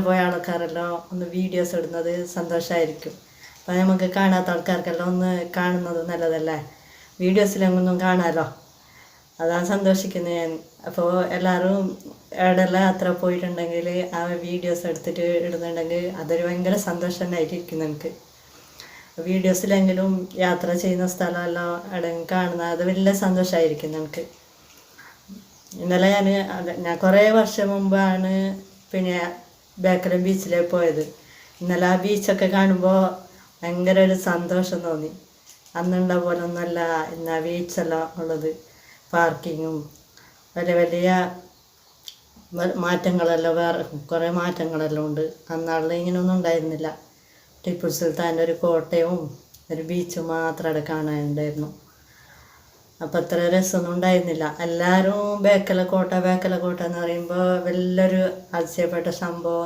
പോയ ആൾക്കാരെല്ലാം ഒന്ന് വീഡിയോസ് ഇടുന്നത് സന്തോഷമായിരിക്കും. അപ്പം നമുക്ക് കാണാത്ത ആൾക്കാർക്കെല്ലാം ഒന്ന് കാണുന്നത് നല്ലതല്ലേ, വീഡിയോസിലൊന്നും കാണാമല്ലോ, അതാണ് സന്തോഷിക്കുന്നത് ഞാൻ. അപ്പോൾ എല്ലാവരും എവിടെയെല്ലാം യാത്ര പോയിട്ടുണ്ടെങ്കിൽ ആ വീഡിയോസ് എടുത്തിട്ട് ഇടുന്നുണ്ടെങ്കിൽ അതൊരു ഭയങ്കര സന്തോഷം തന്നെ ആയിട്ടിരിക്കും എനിക്ക്. വീഡിയോസിലെങ്കിലും യാത്ര ചെയ്യുന്ന സ്ഥലമെല്ലാം എവിടെയെങ്കിലും കാണുന്ന അത് വലിയ സന്തോഷമായിരിക്കും എനിക്ക്. ഇന്നലെ ഞാൻ കുറേ വർഷം മുമ്പാണ് പിന്നെ ബേക്കലം ബീച്ചിലേക്ക് പോയത്. ഇന്നലെ ആ ബീച്ചൊക്കെ കാണുമ്പോൾ ഭയങ്കര ഒരു സന്തോഷം തോന്നി. അന്നുണ്ട പോലെ ഒന്നുമല്ല ഇന്ന് ആ ബീച്ചെല്ലാം ഉള്ളത്. പാർക്കിങ്ങും വലിയ വലിയ മാറ്റങ്ങളെല്ലാം, വേറെ കുറേ മാറ്റങ്ങളെല്ലാം ഉണ്ട്. അന്നാളിൽ ഇങ്ങനെയൊന്നും ഉണ്ടായിരുന്നില്ല. ടിപ്പു സുൽത്താൻ്റെ ഒരു കോട്ടയും ഒരു ബീച്ചും മാത്രം അവിടെ കാണാനുണ്ടായിരുന്നു. അപ്പം അത്ര രസമൊന്നും ഉണ്ടായിരുന്നില്ല. എല്ലാവരും ബേക്കല കോട്ട എന്ന് പറയുമ്പോൾ വലിയൊരു അതിശയപ്പെട്ട സംഭവം